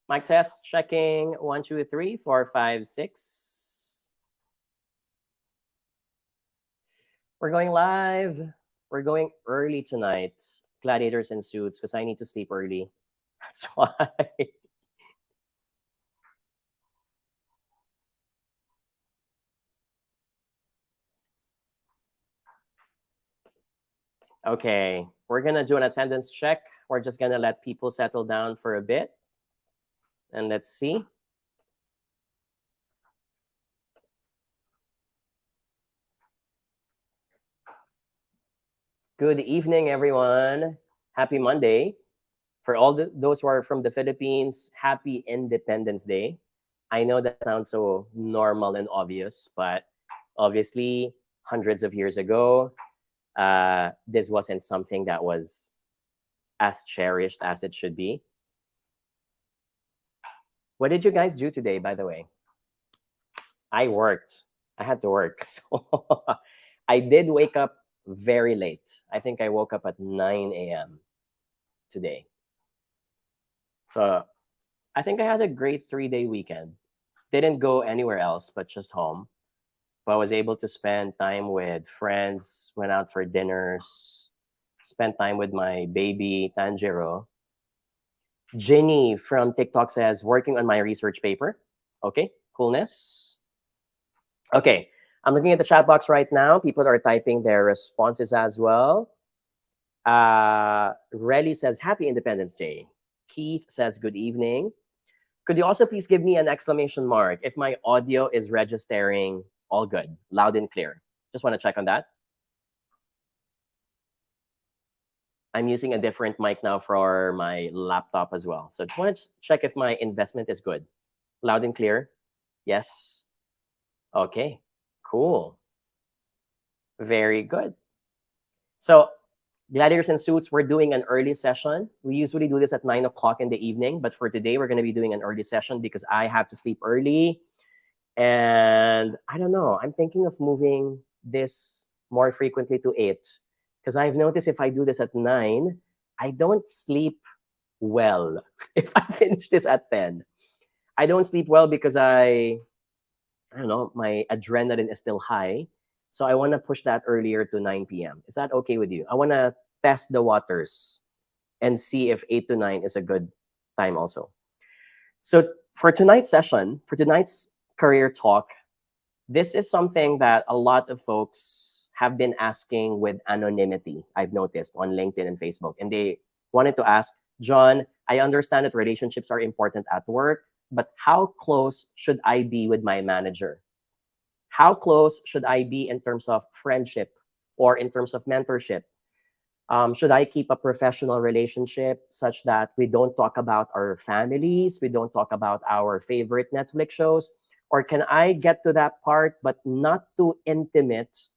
Mic test, checking. 1, 2, 3, 4, 5, 6. We're going live. We're going early tonight. Gladiators in suits, because I need to sleep early. That's why. Okay, we're gonna do an attendance check. We're just gonna let people settle down for a bit. And let's see. Good evening, everyone. Happy Monday. For all those who are from the Philippines, happy Independence Day. I know that sounds so normal and obvious, but obviously, hundreds of years ago, this wasn't something that was as cherished as it should be. What did you guys do today, by the way? I worked. I had to work. So I did wake up very late. I think I woke up at 9 a.m. today. So I think I had a great 3-day weekend. Didn't go anywhere else, but just home. But I was able to spend time with friends, went out for dinners, spent time with my baby, Tanjiro. Jenny from TikTok says, working on my research paper. Okay, coolness. Okay, I'm looking at the chat box right now. People are typing their responses as well. Relly says, Happy Independence Day. Keith says, good evening. Could you also please give me an exclamation mark if my audio is registering all good, loud and clear? Just want to check on that. I'm using a different mic now for my laptop as well. So just want to check if my investment is good. Loud and clear. Yes. Okay, cool. Very good. So Gladiators in Suits, we're doing an early session. We usually do this at 9 o'clock in the evening, but for today, we're going to be doing an early session because I have to sleep early. And I don't know, I'm thinking of moving this more frequently to 8 because I've noticed if I do this at 9, I don't sleep well. If I finish this at 10, I don't sleep well because I don't know, my adrenaline is still high. So I want to push that earlier to 9 p.m. Is that okay with you? I want to test the waters and see if 8 to 9 is a good time also. So for tonight's session, for tonight's career talk, this is something that a lot of folks have been asking with anonymity, I've noticed on LinkedIn and Facebook. And they wanted to ask, John, I understand that relationships are important at work, but how close should I be with my manager? How close should I be in terms of friendship or in terms of mentorship? Should I keep a professional relationship such that we don't talk about our families, we don't talk about our favorite Netflix shows? Or can I get to that part, but not too intimate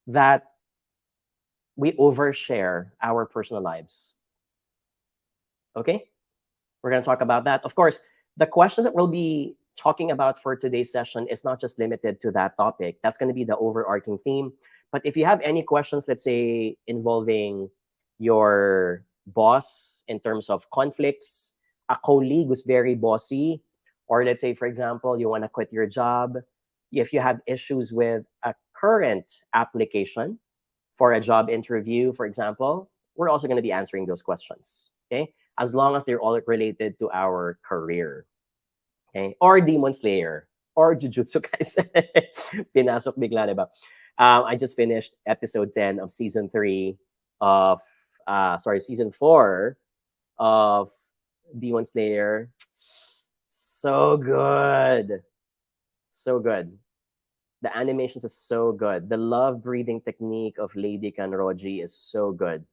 that we overshare our personal lives? Okay, we're going to talk about that. Of course, the questions that we'll be talking about for today's session is not just limited to that topic. That's going to be the overarching theme. But if you have any questions, let's say involving your boss in terms of conflicts, a colleague who's very bossy, or let's say, for example, you want to quit your job, if you have issues with a current application for a job interview, for example, we're also going to be answering those questions, okay? As long as they're all related to our career. Okay? Or Demon Slayer, or Jujutsu Kaisen. Pinasok bigla, diba? I just finished episode 10 of season 3 of, season 4 of Demon Slayer. So good. So good. The animations is so good. The love breathing technique of Lady Kanroji is so good.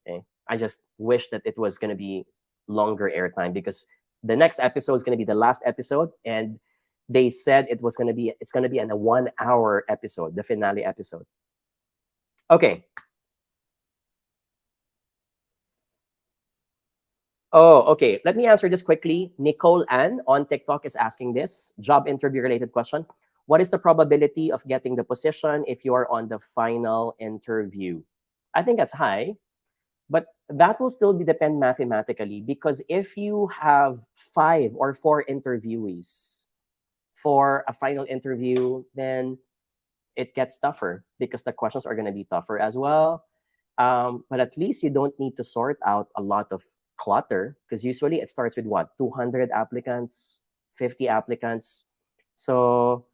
Okay? I just wish that it was going to be longer airtime because the next episode is going to be the last episode, and they said it's going to be a 1-hour episode, the finale episode. Okay. Oh, okay. Let me answer this quickly. Nicole Ann on TikTok is asking this job interview related question. What is the probability of getting the position if you are on the final interview? I think that's high. But that will still be depend mathematically, because if you have 5 or 4 interviewees for a final interview, then it gets tougher because the questions are going to be tougher as well. But at least you don't need to sort out a lot of clutter, because usually it starts with what, 200 applicants, 50 applicants. So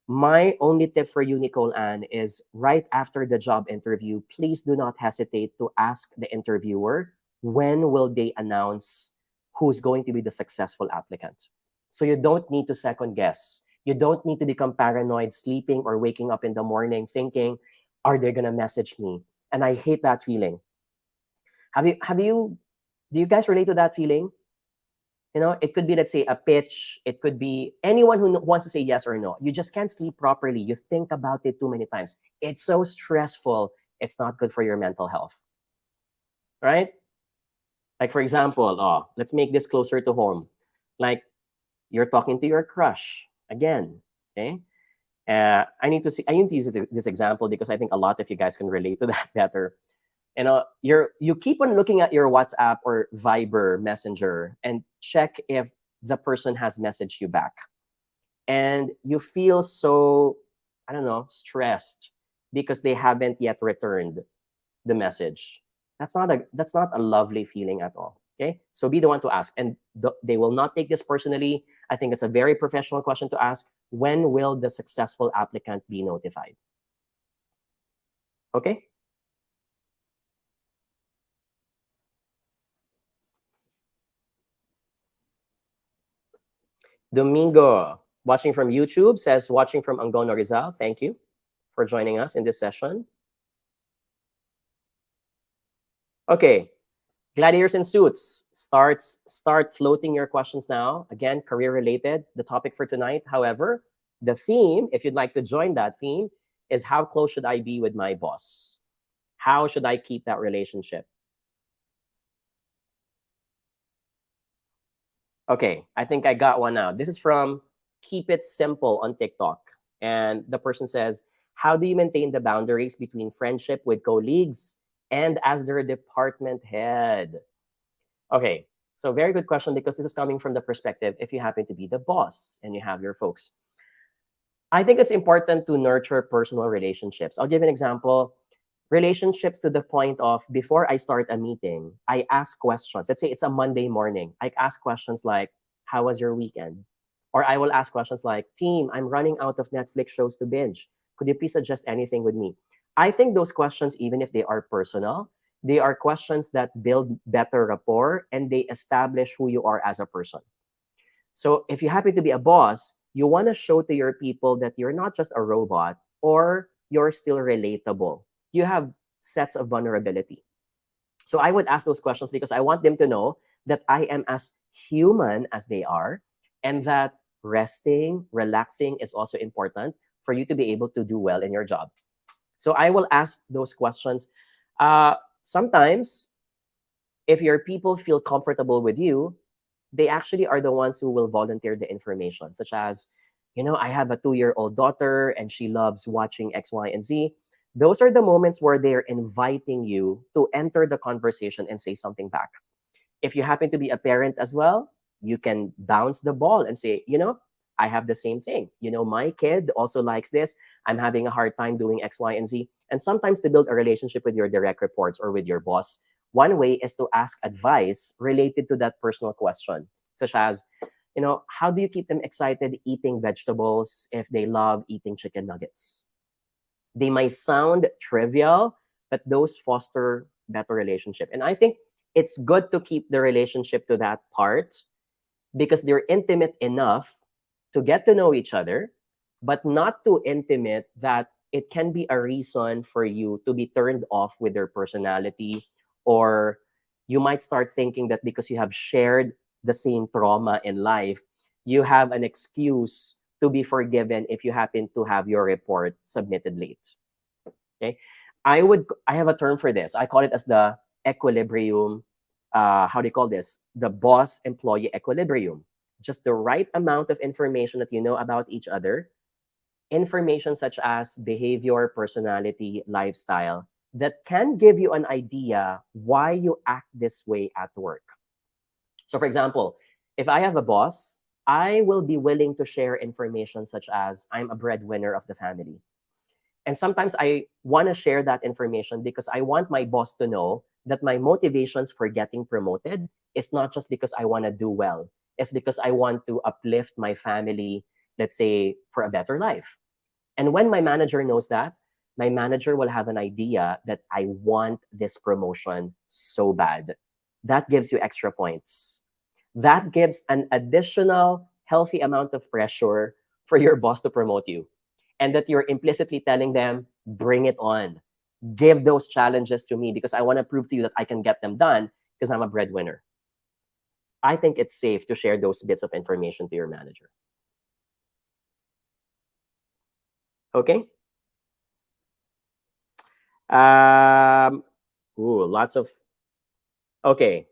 my only tip for you, Nicole Ann, is right after the job interview, please do not hesitate to ask the interviewer when will they announce who's going to be the successful applicant. So you don't need to second guess. You don't need to become paranoid, sleeping or waking up in the morning thinking, are they gonna message me? And I hate that feeling. Do you guys relate to that feeling? You know, it could be, let's say, a pitch. It could be anyone who wants to say yes or no. You just can't sleep properly. You think about it too many times. It's so stressful. It's not good for your mental health, right? Like, for example, let's make this closer to home. Like, you're talking to your crush again, okay? I need to use this example because I think a lot of you guys can relate to that better. You know, you keep on looking at your WhatsApp or Viber messenger and check if the person has messaged you back, and you feel so, I don't know, stressed because they haven't yet returned the message. That's not a lovely feeling at all. Okay, so be the one to ask, and they will not take this personally. I think it's a very professional question to ask. When will the successful applicant be notified? Okay. Domingo, watching from YouTube, says watching from Angono, Rizal. Thank you for joining us in this session. Okay, gladiators in suits, start floating your questions now. Again, career related, the topic for tonight. However, the theme, if you'd like to join that theme, is how close should I be with my boss? How should I keep that relationship? Okay, I think I got one now. This is from Keep It Simple on TikTok. And the person says, how do you maintain the boundaries between friendship with colleagues and as their department head? Okay, so very good question, because this is coming from the perspective if you happen to be the boss and you have your folks. I think it's important to nurture personal relationships. I'll give an example. Relationships to the point of, before I start a meeting, I ask questions. Let's say it's a Monday morning. I ask questions like, how was your weekend? Or I will ask questions like, team, I'm running out of Netflix shows to binge. Could you please suggest anything with me? I think those questions, even if they are personal, they are questions that build better rapport and they establish who you are as a person. So if you happen to be a boss, you want to show to your people that you're not just a robot, or you're still relatable. You have sets of vulnerability. So I would ask those questions because I want them to know that I am as human as they are, and that resting, relaxing is also important for you to be able to do well in your job. So I will ask those questions. Sometimes, if your people feel comfortable with you, they actually are the ones who will volunteer the information, such as, I have a 2-year-old daughter and she loves watching X, Y, and Z. Those are the moments where they're inviting you to enter the conversation and say something back. If you happen to be a parent as well, you can bounce the ball and say, I have the same thing. My kid also likes this. I'm having a hard time doing X, Y, and Z. And sometimes, to build a relationship with your direct reports or with your boss, one way is to ask advice related to that personal question, such as, how do you keep them excited eating vegetables if they love eating chicken nuggets? They might sound trivial, but those foster better relationship. And I think it's good to keep the relationship to that part, because they're intimate enough to get to know each other, but not too intimate that it can be a reason for you to be turned off with their personality, or you might start thinking that because you have shared the same trauma in life, you have an excuse to be forgiven if you happen to have your report submitted late. Okay, I have a term for this. I call it as the equilibrium. How do you call this? The boss-employee equilibrium. Just the right amount of information that you know about each other, information such as behavior, personality, lifestyle, that can give you an idea why you act this way at work. So, for example, if I have a boss, I will be willing to share information such as I'm a breadwinner of the family. And sometimes I want to share that information because I want my boss to know that my motivations for getting promoted is not just because I want to do well. It's because I want to uplift my family, let's say, for a better life. And when my manager knows that, my manager will have an idea that I want this promotion so bad. That gives you extra points. That gives an additional healthy amount of pressure for your boss to promote you. And that you're implicitly telling them, bring it on. Give those challenges to me because I want to prove to you that I can get them done because I'm a breadwinner. I think it's safe to share those bits of information to your manager. Okay? Lots of... Okay,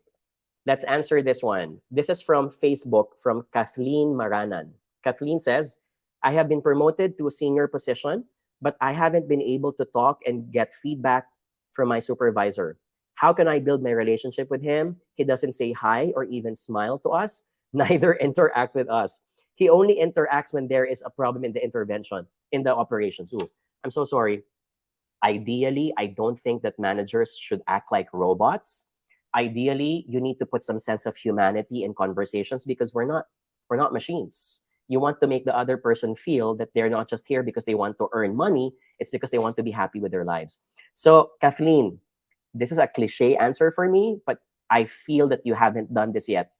let's answer this one. This is from Facebook, from Kathleen Maranan. Kathleen says, I have been promoted to a senior position, but I haven't been able to talk and get feedback from my supervisor. How can I build my relationship with him? He doesn't say hi or even smile to us, neither interact with us. He only interacts when there is a problem in the intervention, in the operations. Ooh, I'm so sorry. Ideally, I don't think that managers should act like robots. Ideally, you need to put some sense of humanity in conversations because we're not machines. You want to make the other person feel that they're not just here because they want to earn money. It's because they want to be happy with their lives. So, Kathleen, this is a cliche answer for me, but I feel that you haven't done this yet.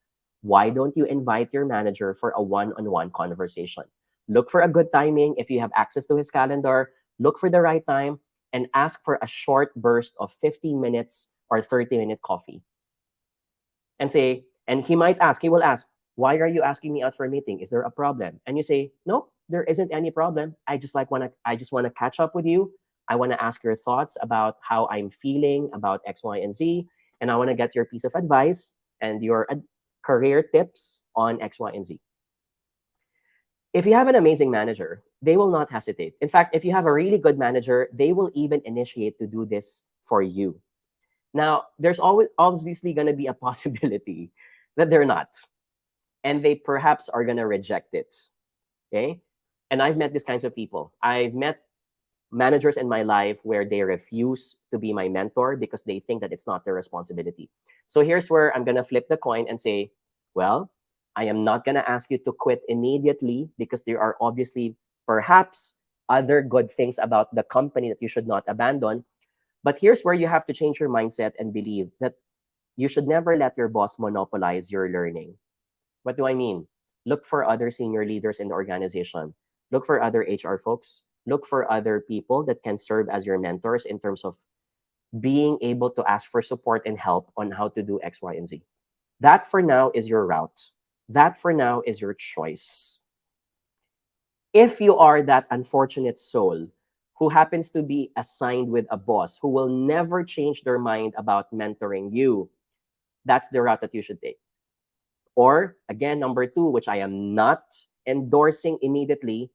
Why don't you invite your manager for a one-on-one conversation? Look for a good timing. If you have access to his calendar, look for the right time and ask for a short burst of 15 minutes or 30-minute coffee. And say, and he will ask, why are you asking me out for a meeting? Is there a problem? And you say, no, there isn't any problem. I just want to catch up with you. I want to ask your thoughts about how I'm feeling about X, Y, and Z. And I want to get your piece of advice and your career tips on X, Y, and Z. If you have an amazing manager, they will not hesitate. In fact, if you have a really good manager, they will even initiate to do this for you. Now, there's always obviously going to be a possibility that they're not. And they perhaps are going to reject it. Okay? And I've met these kinds of people. I've met managers in my life where they refuse to be my mentor because they think that it's not their responsibility. So here's where I'm going to flip the coin and say, well, I am not going to ask you to quit immediately because there are obviously perhaps other good things about the company that you should not abandon. But here's where you have to change your mindset and believe that you should never let your boss monopolize your learning. What do I mean? Look for other senior leaders in the organization. Look for other HR folks. Look for other people that can serve as your mentors in terms of being able to ask for support and help on how to do X, Y, and Z. That for now is your route. That for now is your choice. If you are that unfortunate soul who happens to be assigned with a boss who will never change their mind about mentoring you, that's the route that you should take. Or, again, number two, which I am not endorsing immediately,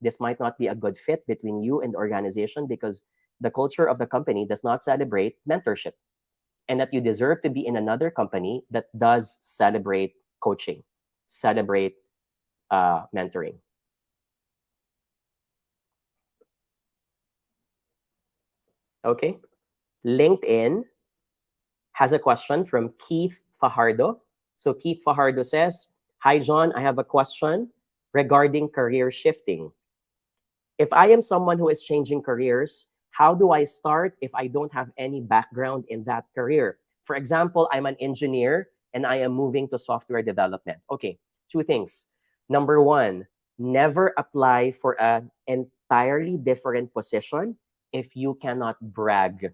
this might not be a good fit between you and the organization because the culture of the company does not celebrate mentorship, and that you deserve to be in another company that does celebrate coaching, celebrate mentoring. Okay. LinkedIn has a question from Keith Fajardo. So Keith Fajardo says, hi, John, I have a question regarding career shifting. If I am someone who is changing careers, how do I start if I don't have any background in that career? For example, I'm an engineer and I am moving to software development. Okay, two things. Number one, never apply for an entirely different position if you cannot brag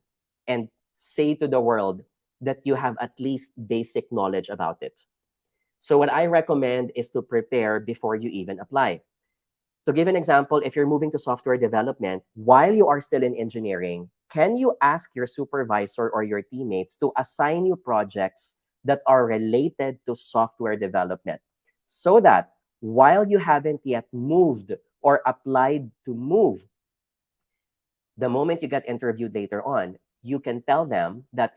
and say to the world that you have at least basic knowledge about it. So what I recommend is to prepare before you even apply. To give an example, if you're moving to software development, while you are still in engineering, can you ask your supervisor or your teammates to assign you projects that are related to software development so that while you haven't yet moved or applied to move, the moment you get interviewed later on, you can tell them that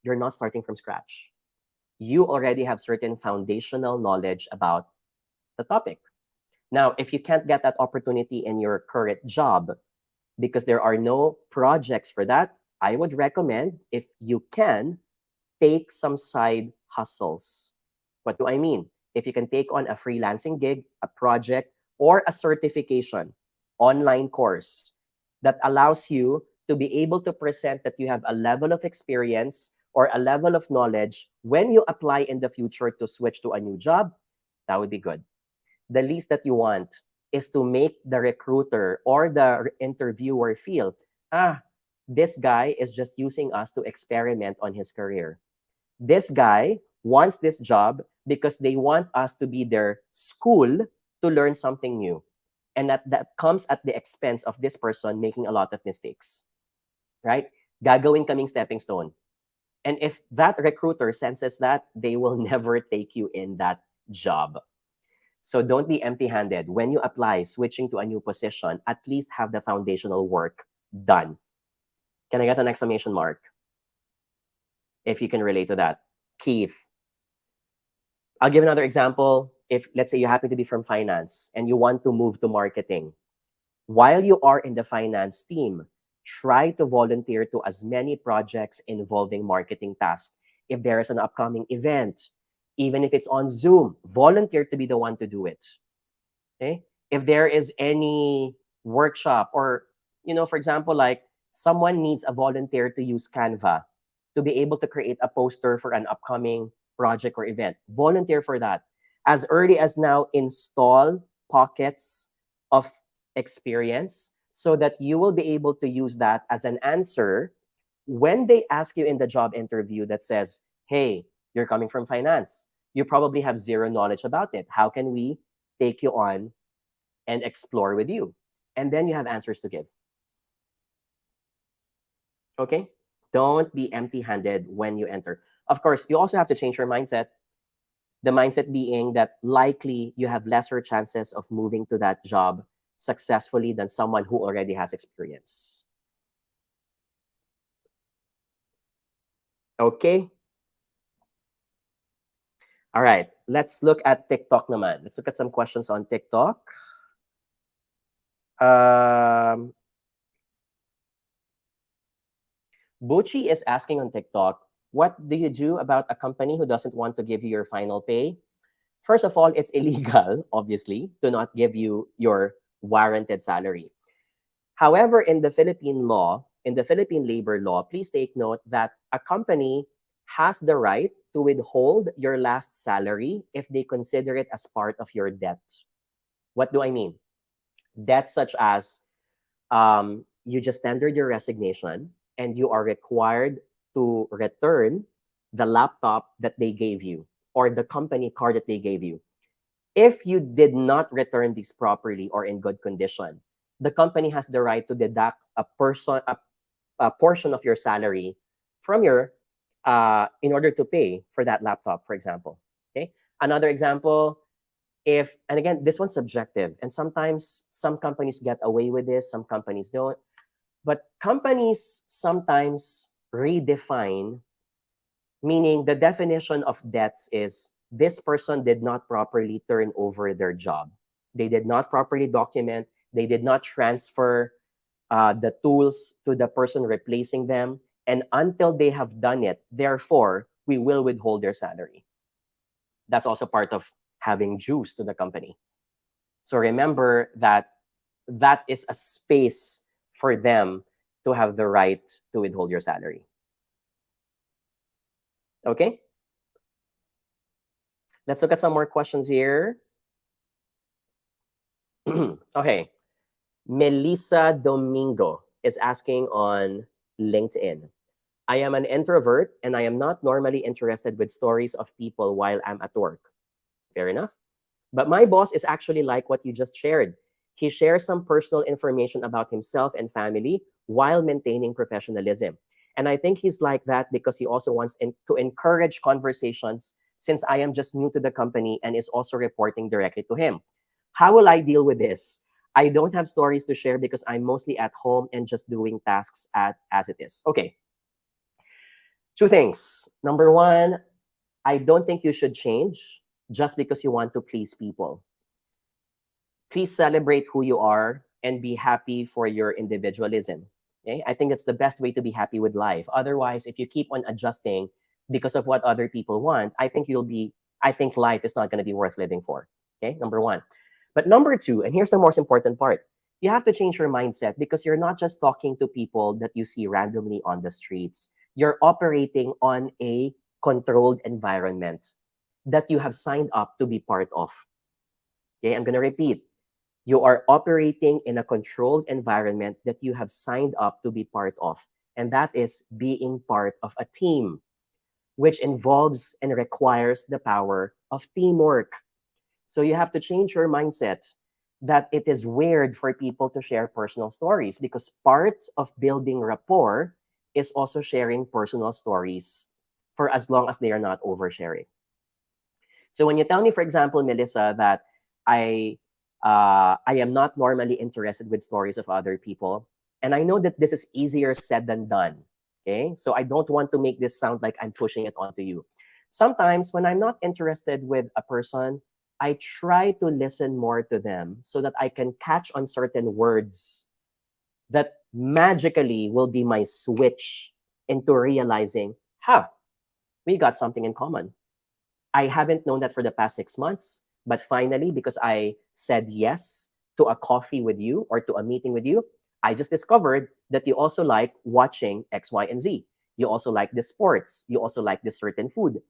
you're not starting from scratch. You already have certain foundational knowledge about the topic. Now, if you can't get that opportunity in your current job because there are no projects for that, I would recommend, if you can, take some side hustles. What do I mean? If you can take on a freelancing gig, a project, or a certification, online course that allows you to be able to present that you have a level of experience or a level of knowledge when you apply in the future to switch to a new job, that would be good. The least that you want is to make the recruiter or the interviewer feel, this guy is just using us to experiment on his career. This guy wants this job because they want us to be their school to learn something new. And that comes at the expense of this person making a lot of mistakes, right? Gagawin kaming stepping stone. And if that recruiter senses that, they will never take you in that job. So don't be empty-handed. When you apply, switching to a new position, at least have the foundational work done. Can I get an exclamation mark? If you can relate to that. Keith. I'll give another example. If, let's say, you happen to be from finance and you want to move to marketing, while you are in the finance team, try to volunteer to as many projects involving marketing tasks. If there is an upcoming event, even if it's on Zoom, volunteer to be the one to do it. Okay? If there is any workshop or, for example, like someone needs a volunteer to use Canva to be able to create a poster for an upcoming project or event, volunteer for that. As early as now, install pockets of experience so that you will be able to use that as an answer when they ask you in the job interview that says, hey, you're coming from finance. You probably have zero knowledge about it. How can we take you on and explore with you? And then you have answers to give. Okay? Don't be empty-handed when you enter. Of course, you also have to change your mindset. The mindset being that likely you have lesser chances of moving to that job successfully than someone who already has experience. Okay? All right, let's look at TikTok naman. Let's look at some questions on TikTok. 𝗧cie is asking on TikTok, what do you do about a company who doesn't want to give you your final pay? First of all, it's illegal, obviously, to not give you your warranted salary. However, in the Philippine law, in the Philippine labor law, please take note that a company has the right to withhold your last salary if they consider it as part of your debt. What do I mean? Debts such as you just tendered your resignation and you are required to return the laptop that they gave you or the company car that they gave you. If you did not return these properly or in good condition, the company has the right to deduct a portion of your salary from your in order to pay for that laptop, for example. Okay. Another example, and again, this one's subjective, and sometimes some companies get away with this, some companies don't. But companies sometimes redefine, meaning the definition of debts is this person did not properly turn over their job. They did not properly document. They did not transfer the tools to the person replacing them. And until they have done it, therefore, we will withhold their salary. That's also part of having juice to the company. So remember that that is a space for them to have the right to withhold your salary. Okay? Let's look at some more questions here. Okay. Melissa Domingo is asking on LinkedIn. I am an introvert and I am not normally interested with stories of people while I'm at work. Fair enough. But my boss is actually like what you just shared. He shares some personal information about himself and family while maintaining professionalism. And I think he's like that because he also wants to encourage conversations since I am just new to the company and is also reporting directly to him. How will I deal with this? I don't have stories to share because I'm mostly at home and just doing tasks as it is. Okay, Two things. Number one, I don't think you should change just because you want to please people. Please celebrate who you are and be happy for your individualism. Okay? I think that's the best way to be happy with life. Otherwise, if you keep on adjusting because of what other people want, I think life is not going to be worth living for. Okay, number one. But number two, and here's the most important part, you have to change your mindset because you're not just talking to people that you see randomly on the streets. You're operating on a controlled environment that you have signed up to be part of. Okay, I'm going to repeat. You are operating in a controlled environment that you have signed up to be part of. And that is being part of a team, which involves and requires the power of teamwork. So you have to change your mindset that it is weird for people to share personal stories because part of building rapport is also sharing personal stories for as long as they are not oversharing. So when you tell me, for example, Melissa, that I am not normally interested with stories of other people, and I know that this is easier said than done. Okay, so I don't want to make this sound like I'm pushing it onto you. Sometimes when I'm not interested with a person, I try to listen more to them so that I can catch on certain words that magically will be my switch into realizing, we got something in common. I haven't known that for the past 6 months, but finally, because I said yes to a coffee with you or to a meeting with you, I just discovered that you also like watching X, Y, and Z. You also like the sports. You also like this certain food.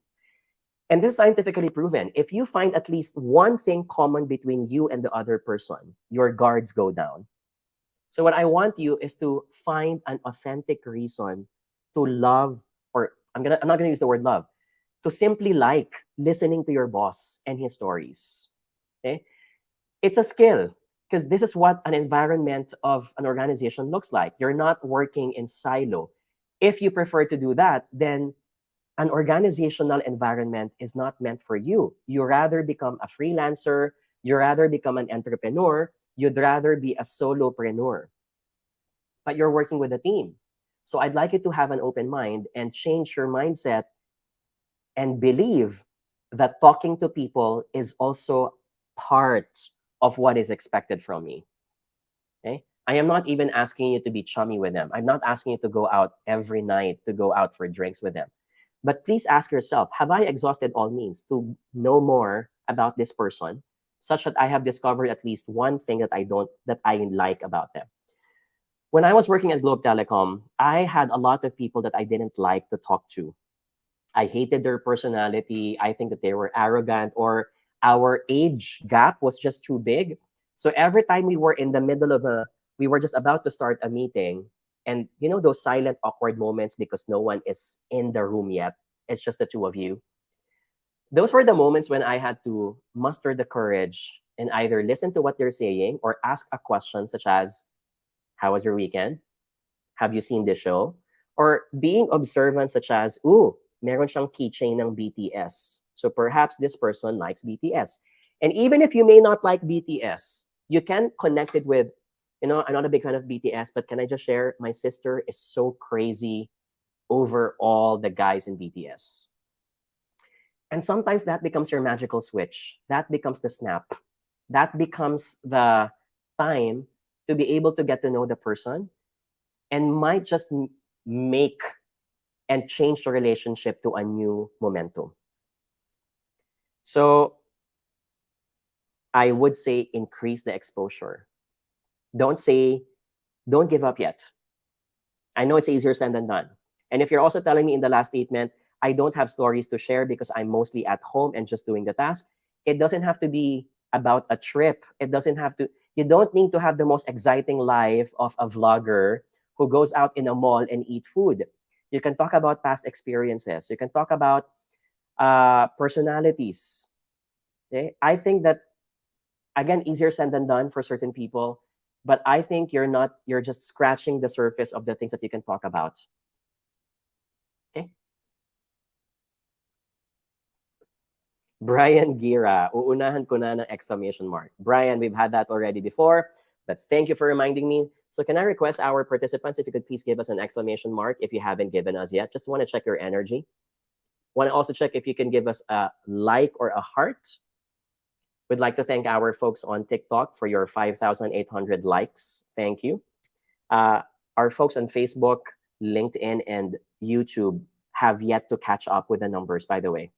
And this is scientifically proven. If you find at least one thing common between you and the other person, your guards go down. So what I want you is to find an authentic reason to love, or I'm not gonna use the word love, to simply like listening to your boss and his stories. Okay? It's a skill because this is what an environment of an organization looks like. You're not working in silo. If you prefer to do that, then an organizational environment is not meant for you. You rather become a freelancer, you rather become an entrepreneur, you'd rather be a solopreneur. But you're working with a team. So I'd like you to have an open mind and change your mindset and believe that talking to people is also part of what is expected from me. Okay? I am not even asking you to be chummy with them. I'm not asking you to go out every night to go out for drinks with them. But please ask yourself, have I exhausted all means to know more about this person such that I have discovered at least one thing that I like about them? When I was working at Globe Telecom, I had a lot of people that I didn't like to talk to. I hated their personality. I think that they were arrogant, or our age gap was just too big. So every time we were in the middle of we were just about to start a meeting, and you know those silent, awkward moments because no one is in the room yet. It's just the two of you. Those were the moments when I had to muster the courage and either listen to what they're saying or ask a question such as, how was your weekend? Have you seen this show? Or being observant such as, meron siyang keychain ng BTS. So perhaps this person likes BTS. And even if you may not like BTS, you can connect it with, I'm not a big fan of BTS, but can I just share? My sister is so crazy over all the guys in BTS. And sometimes that becomes your magical switch. That becomes the snap. That becomes the time to be able to get to know the person and might just make and change the relationship to a new momentum. So I would say increase the exposure. Don't give up yet. I know it's easier said than done. And if you're also telling me in the last statement, I don't have stories to share because I'm mostly at home and just doing the task, it doesn't have to be about a trip. You don't need to have the most exciting life of a vlogger who goes out in a mall and eat food. You can talk about past experiences. You can talk about personalities. Okay? I think that, again, easier said than done for certain people, but I think you're just scratching the surface of the things that you can talk about. Okay? Brian Gira, uunahan ko na ng exclamation mark. Brian, we've had that already before, but thank you for reminding me. So can I request our participants if you could please give us an exclamation mark if you haven't given us yet? Just want to check your energy. Want to also check if you can give us a like or a heart. We'd like to thank our folks on TikTok for your 5,800 likes. Thank you. Our folks on Facebook, LinkedIn, and YouTube have yet to catch up with the numbers, by the way.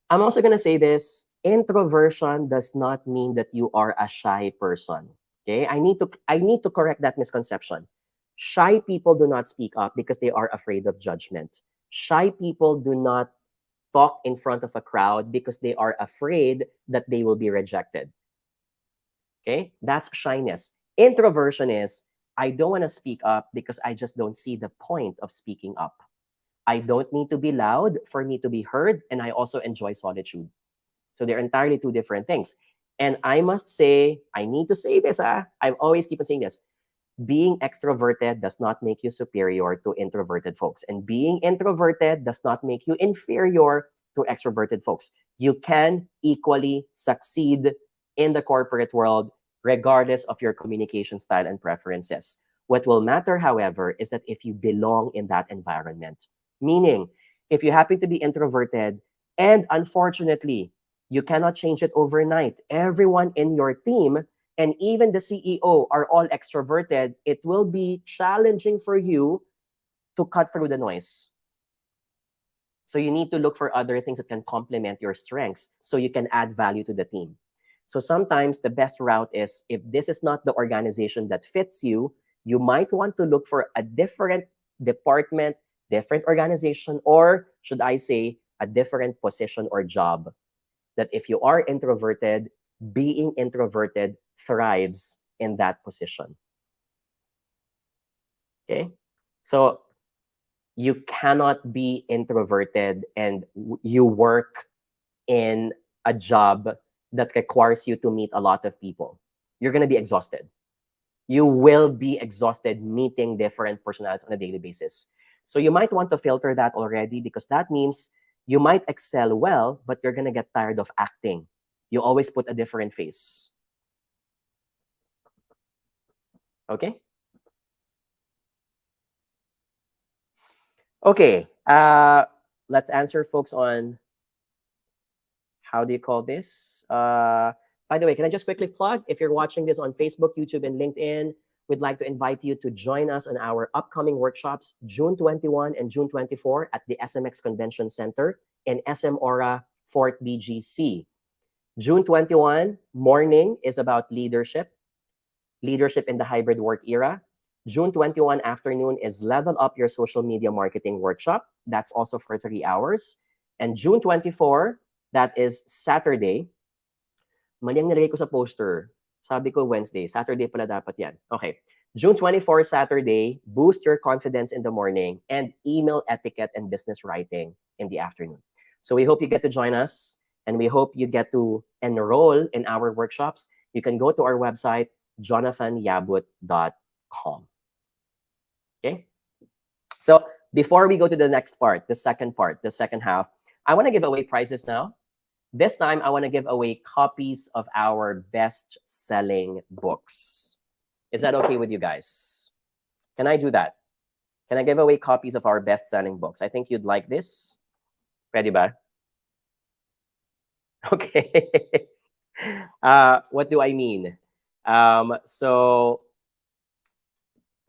I'm also going to say this. Introversion does not mean that you are a shy person. Okay, I need to correct that misconception. Shy people do not speak up because they are afraid of judgment. Shy people do not talk in front of a crowd because they are afraid that they will be rejected. Okay, that's shyness. Introversion is, I don't want to speak up because I just don't see the point of speaking up. I don't need to be loud for me to be heard, and I also enjoy solitude. So they're entirely two different things. And I must say, I need to say this, I always keep on saying this. Being extroverted does not make you superior to introverted folks. And being introverted does not make you inferior to extroverted folks. You can equally succeed in the corporate world, regardless of your communication style and preferences. What will matter, however, is that if you belong in that environment. Meaning, if you happen to be introverted, and unfortunately, you cannot change it overnight. Everyone in your team and even the CEO are all extroverted. It will be challenging for you to cut through the noise. So you need to look for other things that can complement your strengths so you can add value to the team. So sometimes the best route is, if this is not the organization that fits you, you might want to look for a different department, different organization, or should I say, a different position or job. That if you are introverted, being introverted thrives in that position. Okay? So you cannot be introverted and you work in a job that requires you to meet a lot of people. You're going to be exhausted. You will be exhausted meeting different personalities on a daily basis. So you might want to filter that already, because that means you might excel well, but you're going to get tired of acting. You always put a different face. Okay? Okay. Let's answer folks on, how do you call this? By the way, can I just quickly plug, if you're watching this on Facebook, YouTube, and LinkedIn, we'd like to invite you to join us on our upcoming workshops, June 21 and June 24 at the SMX Convention Center in SM Aura, Fort BGC. June 21 morning is about leadership in the hybrid work era. June 21 afternoon is Level Up Your Social Media Marketing Workshop. That's also for 3 hours. And June 24, that is Saturday. Mali ang nilagay ko sa poster. Sabi ko Wednesday. Saturday pala dapat yan. Okay. June 24, Saturday, boost your confidence in the morning, and email etiquette and business writing in the afternoon. So we hope you get to join us, and we hope you get to enroll in our workshops. You can go to our website, jonathanyabutt.com. Okay? So before we go to the next part, the second half, I want to give away prizes now. This time, I want to give away copies of our best-selling books. Is that okay with you guys? Can I do that? Can I give away copies of our best-selling books? I think you'd like this. Ready ba? Okay. What do I mean? So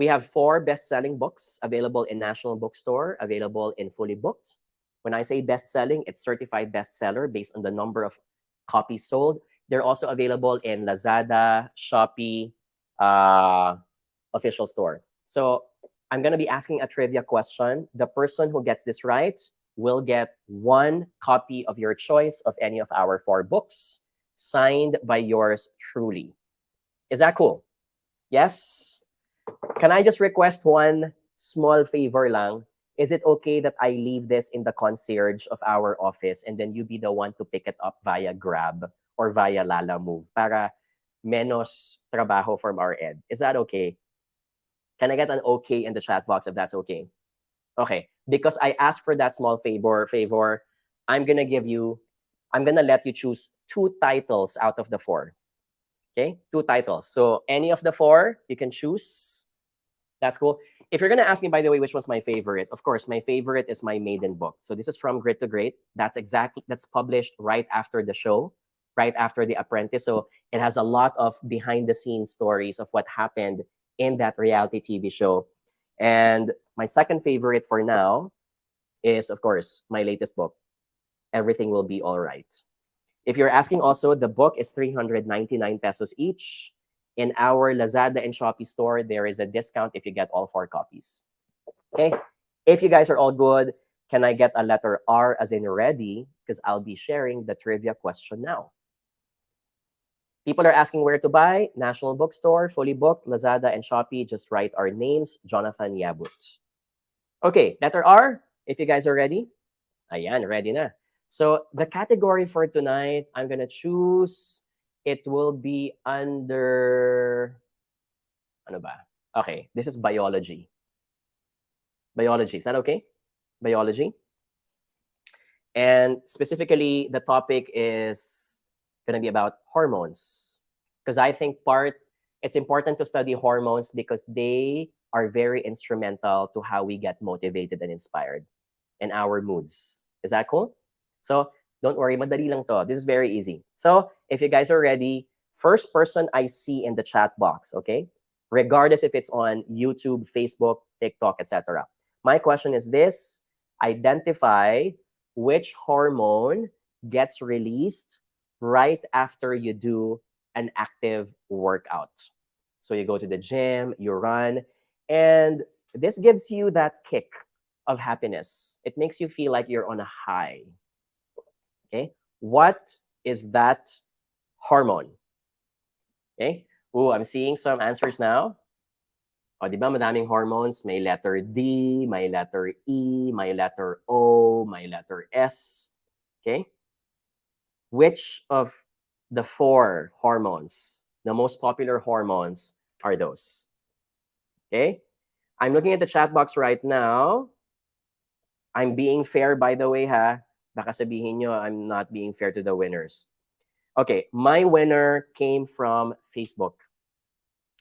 we have 4 best-selling books available in National Bookstore, available in Fully Booked. When I say best-selling, it's certified bestseller based on the number of copies sold. They're also available in Lazada, Shopee, official store. So I'm going to be asking a trivia question. The person who gets this right will get 1 copy of your choice of any of our 4 books, signed by yours truly. Is that cool? Yes? Can I just request one small favor lang? Is it okay that I leave this in the concierge of our office and then you be the one to pick it up via Grab or via Lala Move para menos trabajo from our end? Is that okay? Can I get an okay in the chat box if that's okay? Okay, because I asked for that small favor, I'm gonna let you choose 2 titles out of the 4. Okay, 2 titles. So any of the 4, you can choose. That's cool. If you're going to ask me, by the way, which was my favorite, of course, my favorite is my maiden book. So this is From Grit to Great. That's published right after the show, right after The Apprentice. So it has a lot of behind the scenes stories of what happened in that reality TV show. And my second favorite for now is, of course, my latest book, Everything Will Be All Right. If you're asking also, the book is 399 pesos each. In our Lazada and Shopee store, there is a discount if you get all 4 copies. Okay? If you guys are all good, can I get a letter R as in ready? Because I'll be sharing the trivia question now. People are asking where to buy. National Bookstore, fully booked, Lazada and Shopee. Just write our names, Jonathan Yabut. Okay, letter R, if you guys are ready. Ayan, ready na. So the category for tonight, I'm going to choose, it will be under, ano ba? Okay, this is biology. Biology, is that okay? Biology. And specifically, the topic is going to be about hormones. Because I think it's important to study hormones because they are very instrumental to how we get motivated and inspired in our moods. Is that cool? So don't worry, madali lang to. This is very easy. So if you guys are ready, first person I see in the chat box, okay? Regardless if it's on YouTube, Facebook, TikTok, etc. My question is this: identify which hormone gets released right after you do an active workout. So you go to the gym, you run, and this gives you that kick of happiness. It makes you feel like you're on a high. Okay, what is that hormone? Okay, oh, I'm seeing some answers now. O, di ba madaming hormones? May letter D, may letter E, may letter O, may letter S. Okay, which of the 4 hormones, the most popular hormones, are those? Okay, I'm looking at the chat box right now. I'm being fair, by the way, ha? Baka sabihin nyo, I'm not being fair to the winners. Okay, my winner came from Facebook.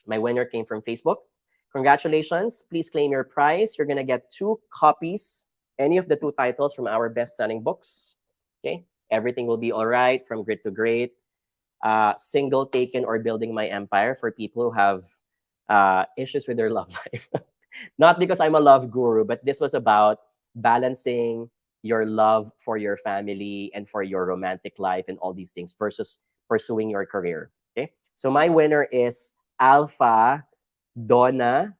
My winner came from Facebook. Congratulations. Please claim your prize. You're going to get 2 copies, any of the 2 titles from our best-selling books. Okay, Everything Will Be All Right, From Grit to Great, Single, Taken, or Building My Empire for people who have issues with their love life. Not because I'm a love guru, but this was about balancing your love for your family and for your romantic life and all these things versus pursuing your career. Okay, so my winner is 𝗧cie 𝗪𝘀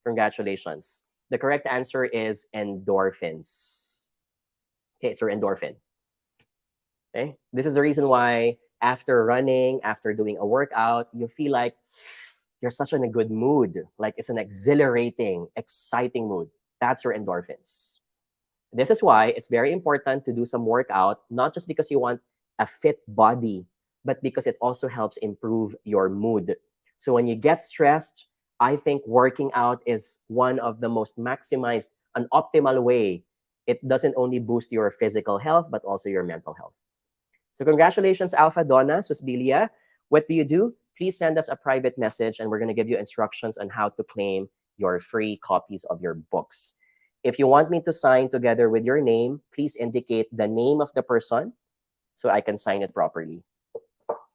Congratulations. The correct answer is endorphins. Okay, it's your endorphin. Okay, this is the reason why after running, after doing a workout, you feel like you're such in a good mood. Like it's an exhilarating, exciting mood. That's your endorphins. This is why it's very important to do some workout, not just because you want a fit body, but because it also helps improve your mood. So when you get stressed, I think working out is one of the most maximized, an optimal way. It doesn't only boost your physical health, but also your mental health. So congratulations, 𝗪𝘀 What do? Please send us a private message and we're going to give you instructions on how to claim your free copies of your books. If you want me to sign together with your name, please indicate the name of the person so I can sign it properly.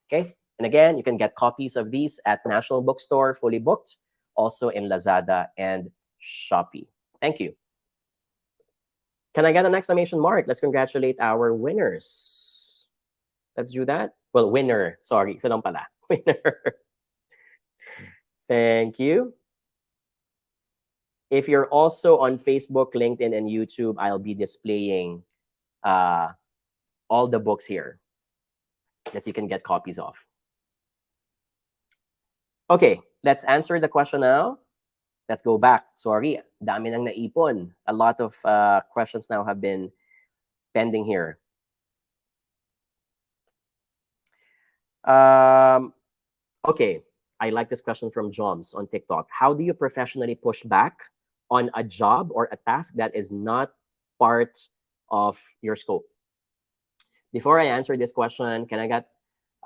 Okay? And again, you can get copies of these at National Bookstore, fully booked, also in Lazada and Shopee. Thank you. Can I get an exclamation mark? Let's congratulate our winners. Let's do that. Well, winner. Sorry, isa lang pala. Winner. Thank you. If you're also on Facebook, LinkedIn, and YouTube, I'll be displaying all the books here that you can get copies of. Okay, let's answer the question now. Let's go back. Sorry, dami nang naipon. A lot of questions now have been pending here. Okay, I like this question from Joms on TikTok. How do you professionally push back on a job or a task that is not part of your scope? Before I answer this question, can I get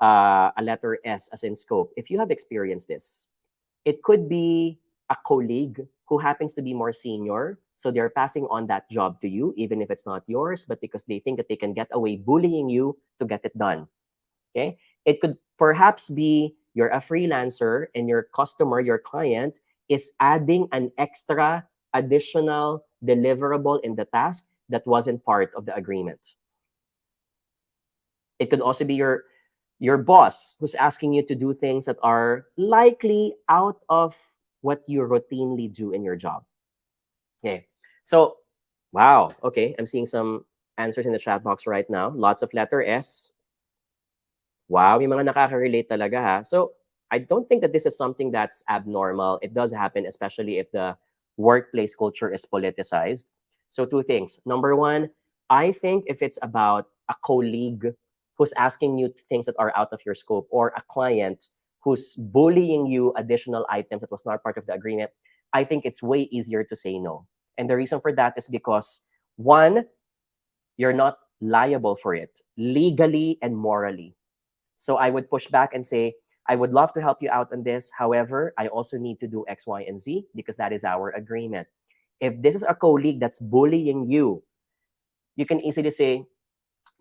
a letter S as in scope, if you have experienced this, it could be a colleague who happens to be more senior. So they're passing on that job to you, even if it's not yours, but because they think that they can get away bullying you to get it done. Okay. It could perhaps be you're a freelancer and your customer, your client, is adding an extra additional deliverable in the task that wasn't part of the agreement. It could also be your boss who's asking you to do things that are likely out of what you routinely do in your job. Okay. So, wow. Okay. I'm seeing some answers in the chat box right now. Lots of letter S. Wow, may mga nakaka-relate talaga ha. So, I don't think that this is something that's abnormal. It does happen, especially if the workplace culture is politicized. So, two things. Number one, I think if it's about a colleague who's asking you things that are out of your scope, or a client who's bullying you additional items that was not part of the agreement, I think it's way easier to say no. And the reason for that is because, one, you're not liable for it legally and morally. So I would push back and say, I would love to help you out on this. However, I also need to do X, Y, and Z because that is our agreement. If this is a colleague that's bullying you, you can easily say,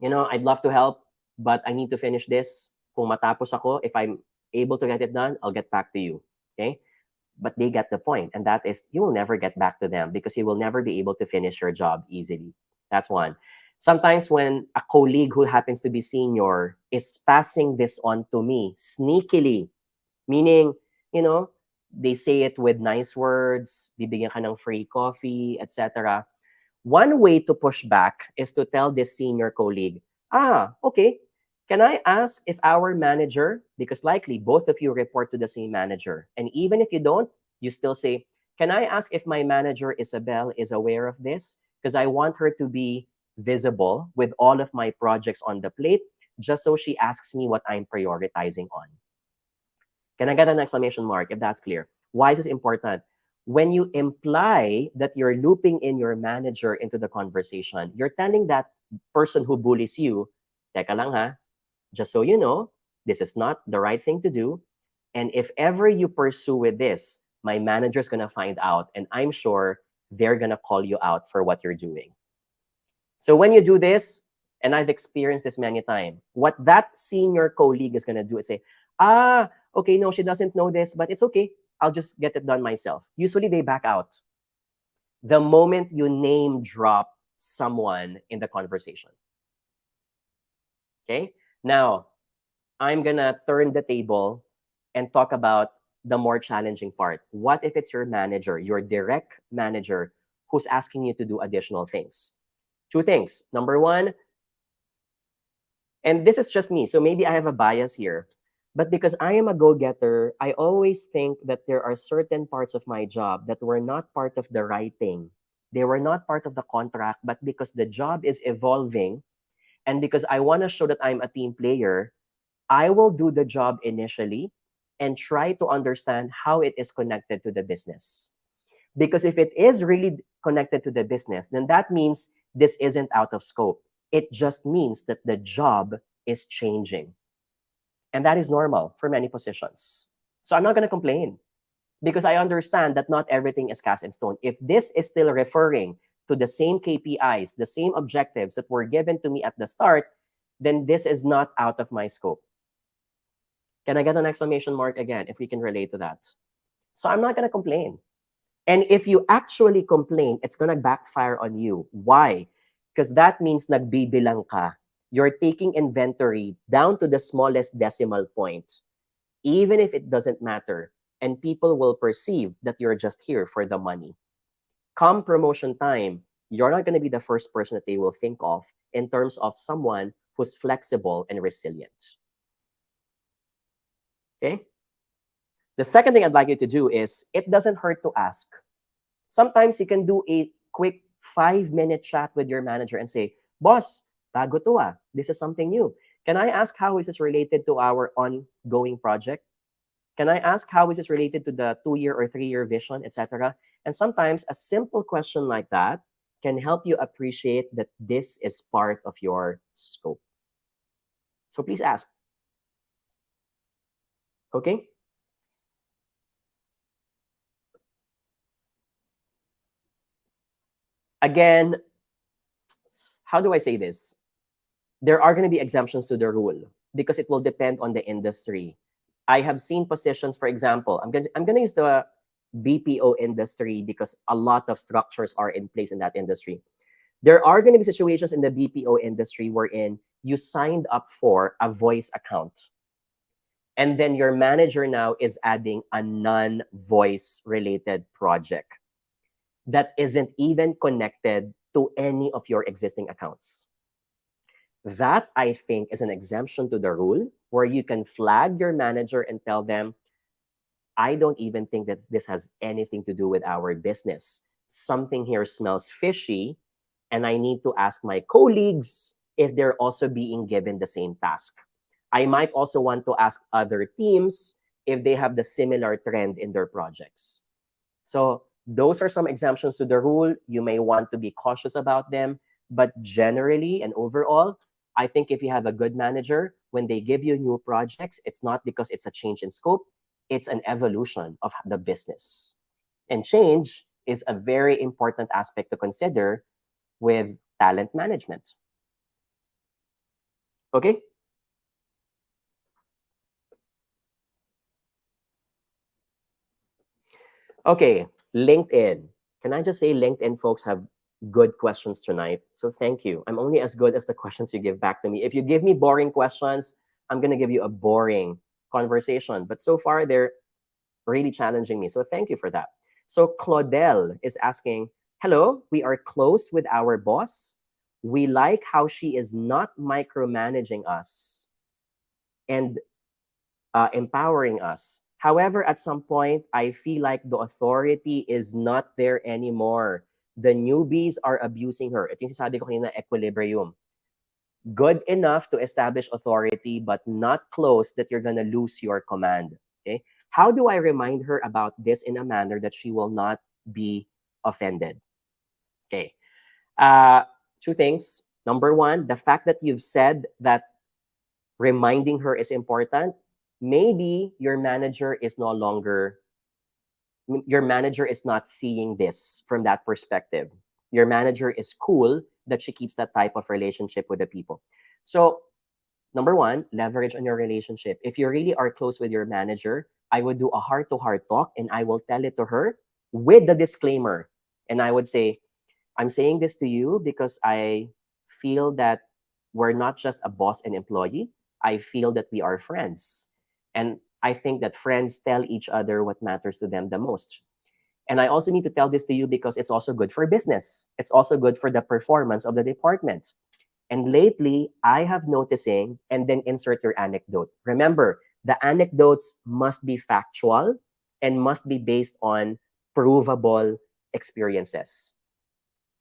I'd love to help, but I need to finish this. Kung matapos ako, if I'm able to get it done, I'll get back to you. Okay? But they get the point, and that is you will never get back to them because you will never be able to finish your job easily. That's one. Sometimes when a colleague who happens to be senior is passing this on to me sneakily, meaning, they say it with nice words, bibigyan ka ng free coffee, etc. One way to push back is to tell this senior colleague, okay, can I ask if our manager, because likely both of you report to the same manager, and even if you don't, you still say, can I ask if my manager, Isabel, is aware of this? Because I want her to be visible with all of my projects on the plate, just so she asks me what I'm prioritizing on. Can I get an exclamation mark if that's clear? Why is this important? When you imply that you're looping in your manager into the conversation, you're telling that person who bullies you, teka lang ha, just so you know, this is not the right thing to do. And if ever you pursue with this, my manager's going to find out, and I'm sure they're going to call you out for what you're doing. So when you do this, and I've experienced this many times, what that senior colleague is going to do is say, okay, no, she doesn't know this, but it's okay. I'll just get it done myself. Usually they back out the moment you name drop someone in the conversation. Okay? Now, I'm going to turn the table and talk about the more challenging part. What if it's your manager, your direct manager, who's asking you to do additional things? Two things. Number one, and this is just me, so maybe I have a bias here, but because I am a go-getter, I always think that there are certain parts of my job that were not part of the writing. They were not part of the contract, but because the job is evolving, and because I want to show that I'm a team player, I will do the job initially and try to understand how it is connected to the business. Because if it is really connected to the business, then that means this isn't out of scope. It just means that the job is changing. And that is normal for many positions. So I'm not going to complain because I understand that not everything is cast in stone. If this is still referring to the same KPIs, the same objectives that were given to me at the start, then this is not out of my scope. Can I get an exclamation mark again if we can relate to that? So I'm not going to complain. And if you actually complain, it's going to backfire on you. Why? Because that means nagbibilang ka. You're taking inventory down to the smallest decimal point, even if it doesn't matter. And people will perceive that you're just here for the money. Come promotion time, you're not going to be the first person that they will think of in terms of someone who's flexible and resilient. Okay? The second thing I'd like you to do is, it doesn't hurt to ask. Sometimes you can do a quick 5-minute chat with your manager and say, boss, bago to this is something new. Can I ask how is this related to our ongoing project? Can I ask how is this related to the 2-year or 3-year vision, etc.? And sometimes a simple question like that can help you appreciate that this is part of your scope. So please ask. Okay? Again, how do I say this? There are going to be exemptions to the rule because it will depend on the industry. I have seen positions, for example, I'm going to use the BPO industry because a lot of structures are in place in that industry. There are going to be situations in the BPO industry wherein you signed up for a voice account, and then your manager now is adding a non-voice related project that isn't even connected to any of your existing accounts. That, I think, is an exemption to the rule where you can flag your manager and tell them, I don't even think that this has anything to do with our business. Something here smells fishy, and I need to ask my colleagues if they're also being given the same task. I might also want to ask other teams if they have the similar trend in their projects. So those are some exemptions to the rule. You may want to be cautious about them, but generally and overall, I think if you have a good manager, when they give you new projects, it's not because it's a change in scope, it's an evolution of the business. And change is a very important aspect to consider with talent management. Okay? Okay, LinkedIn. Can I just say LinkedIn folks have good questions tonight? So thank you. I'm only as good as the questions you give back to me. If you give me boring questions, I'm going to give you a boring conversation. But so far, they're really challenging me. So thank you for that. So Claudel is asking, hello, we are close with our boss. We like how she is not micromanaging us and empowering us. However, at some point, I feel like the authority is not there anymore. The newbies are abusing her. Ito yung sabi ko kanina, equilibrium. Good enough to establish authority, but not close that you're going to lose your command. Okay? How do I remind her about this in a manner that she will not be offended? Okay. Two things. Number one, the fact that you've said that reminding her is important, maybe your manager is no longer, your manager is not seeing this from that perspective. Your manager is cool that she keeps that type of relationship with the people. So, number one, leverage on your relationship. If you really are close with your manager, I would do a heart-to-heart talk and I will tell it to her with the disclaimer. And I would say, I'm saying this to you because I feel that we're not just a boss and employee. I feel that we are friends. And I think that friends tell each other what matters to them the most. And I also need to tell this to you because it's also good for business. It's also good for the performance of the department. And lately, I have noticing, and then insert your anecdote. Remember, the anecdotes must be factual and must be based on provable experiences.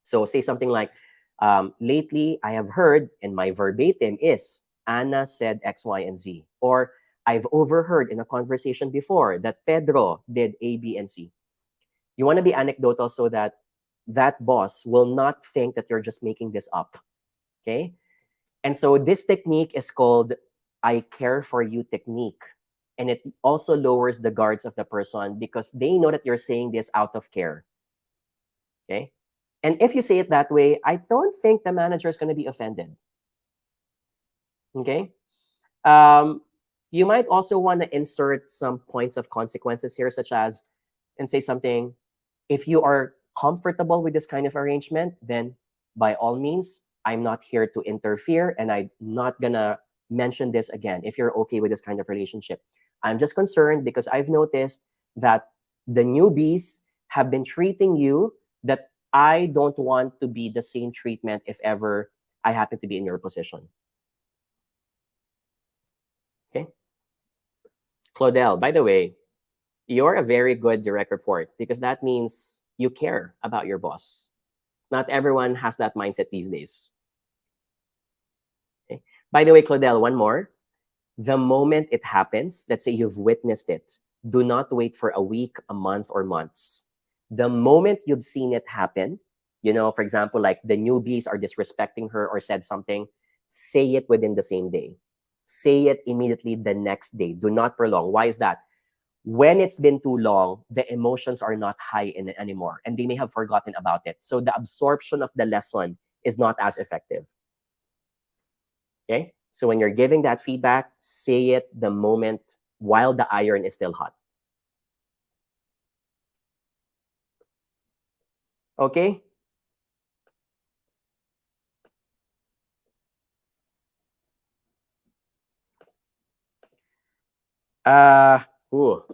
So say something like, lately I have heard, and my verbatim is, Anna said X, Y, and Z. Or I've overheard in a conversation before that Pedro did A, B, and C. You want to be anecdotal so that that boss will not think that you're just making this up. Okay? And so this technique is called I care for you technique. And it also lowers the guards of the person because they know that you're saying this out of care. Okay? And if you say it that way, I don't think the manager is going to be offended. Okay? You might also want to insert some points of consequences here, such as, and say something, if you are comfortable with this kind of arrangement, then by all means, I'm not here to interfere and I'm not going to mention this again if you're okay with this kind of relationship. I'm just concerned because I've noticed that the newbies have been treating you that I don't want to be the same treatment if ever I happen to be in your position. Okay. Claudel, by the way, you're a very good direct report because that means you care about your boss. Not everyone has that mindset these days. Okay. By the way, Claudel, one more. The moment it happens, let's say you've witnessed it, do not wait for a week, a month, or months. The moment you've seen it happen, you know, for example, like the newbies are disrespecting her or said something, say it within the same day. say it immediately the next day. Do not prolong. Why is that? When it's been too long, the emotions are not high anymore, and they may have forgotten about it. So the absorption of the lesson is not as effective. Okay? So when you're giving that feedback, say it the moment while the iron is still hot. Okay? A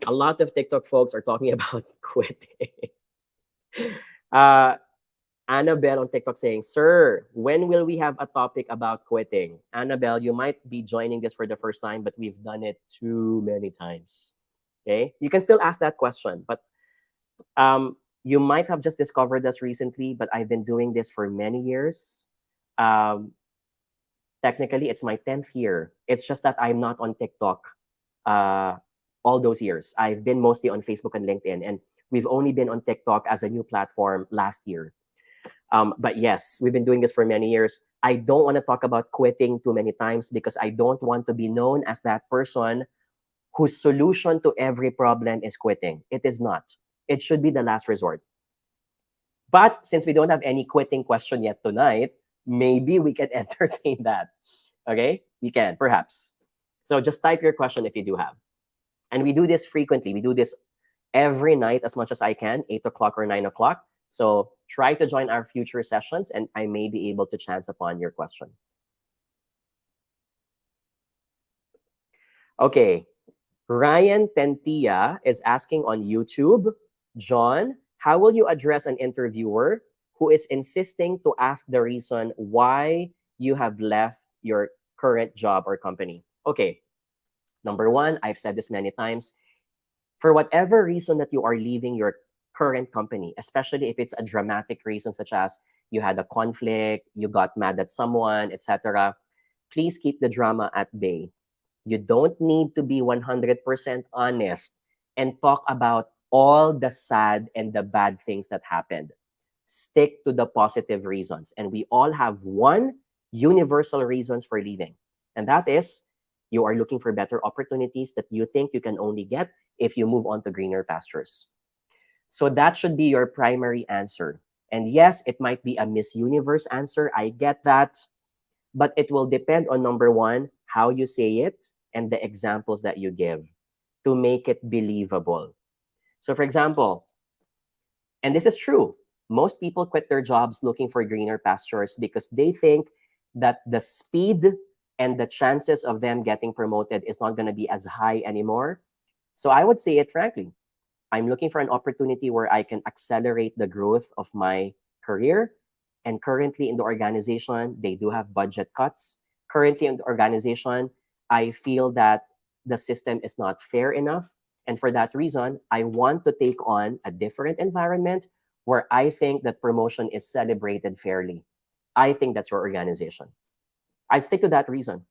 lot of TikTok folks are talking about quitting. Annabelle on TikTok saying, "Sir, when will we have a topic about quitting?" Annabelle, you might be joining this for the first time, but we've done it too many times. Okay? You can still ask that question, but you might have just discovered us recently, but I've been doing this for many years. Technically, it's my 10th year. It's just that I'm not on TikTok all those years. I've been mostly on Facebook and LinkedIn, and we've only been on TikTok as a new platform last year. But yes, we've been doing this for many years. I don't want to talk about quitting too many times because I don't want to be known as that person whose solution to every problem is quitting. It is not. It should be the last resort. But since we don't have any quitting question yet tonight, maybe we can entertain that. Okay? We can, perhaps. So just type your question if you do have. And we do this frequently. We do this every night as much as I can, 8 o'clock or 9 o'clock. So try to join our future sessions and I may be able to chance upon your question. Okay. Ryan Tentia is asking on YouTube, John, how will you address an interviewer who is insisting to ask the reason why you have left your current job or company? Okay. Number one, I've said this many times. For whatever reason that you are leaving your current company, especially if it's a dramatic reason such as you had a conflict, you got mad at someone, etc., please keep the drama at bay. You don't need to be 100% honest and talk about all the sad and the bad things that happened. Stick to the positive reasons. And we all have one universal reasons for leaving. And that is you are looking for better opportunities that you think you can only get if you move on to greener pastures. So that should be your primary answer. And yes, it might be a Miss Universe answer. I get that. But it will depend on number one, how you say it and the examples that you give to make it believable. So for example, and this is true, most people quit their jobs looking for greener pastures because they think that the speed and the chances of them getting promoted is not going to be as high anymore. So I would say it frankly. I'm looking for an opportunity where I can accelerate the growth of my career. And currently in the organization, they do have budget cuts. Currently in the organization, I feel that the system is not fair enough. And for that reason, I want to take on a different environment where I think that promotion is celebrated fairly. I think that's your organization. I stick to that reason.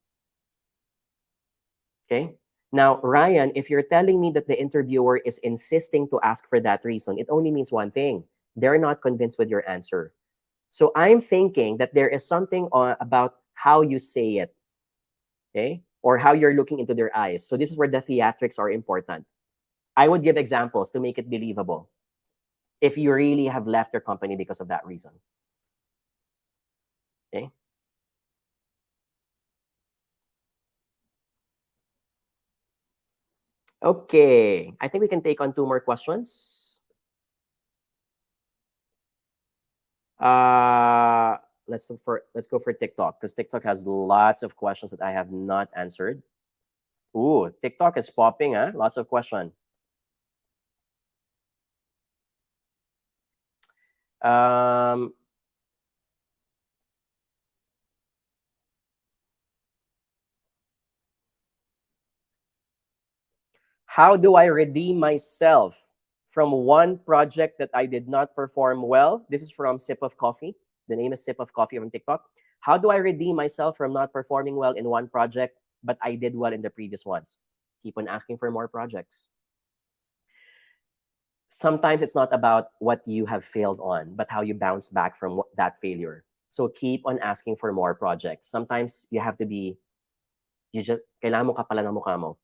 Okay? Now, Ryan, if you're telling me that the interviewer is insisting to ask for that reason, it only means one thing. They're not convinced with your answer. So I'm thinking that there is something about how you say it, okay? Or how you're looking into their eyes. So this is where the theatrics are important. I would give examples to make it believable if you really have left your company because of that reason. Okay? Okay, I think we can take on 2 more questions. Let's go for TikTok because TikTok has lots of questions that I have not answered. Ooh, TikTok is popping, huh? Lots of questions. How do I redeem myself from one project that I did not perform well? This is from Sip of Coffee. The name is Sip of Coffee on TikTok. How do I redeem myself from not performing well in one project, but I did well in the previous ones? Keep on asking for more projects. Sometimes it's not about what you have failed on, but how you bounce back from that failure. So keep on asking for more projects. Sometimes you have to be kailangan mo kapalan ng mukha mo.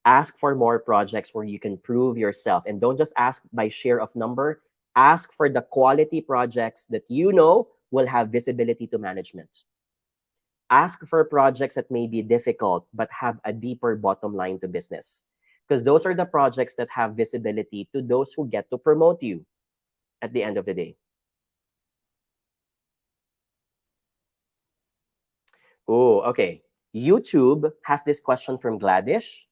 Ask for more projects where you can prove yourself. And don't just ask by share of number. Ask for the quality projects that you know will have visibility to management. Ask for projects that may be difficult but have a deeper bottom line to business. Because those are the projects that have visibility to those who get to promote you at the end of the day. Oh, okay. YouTube has this question from Gladish.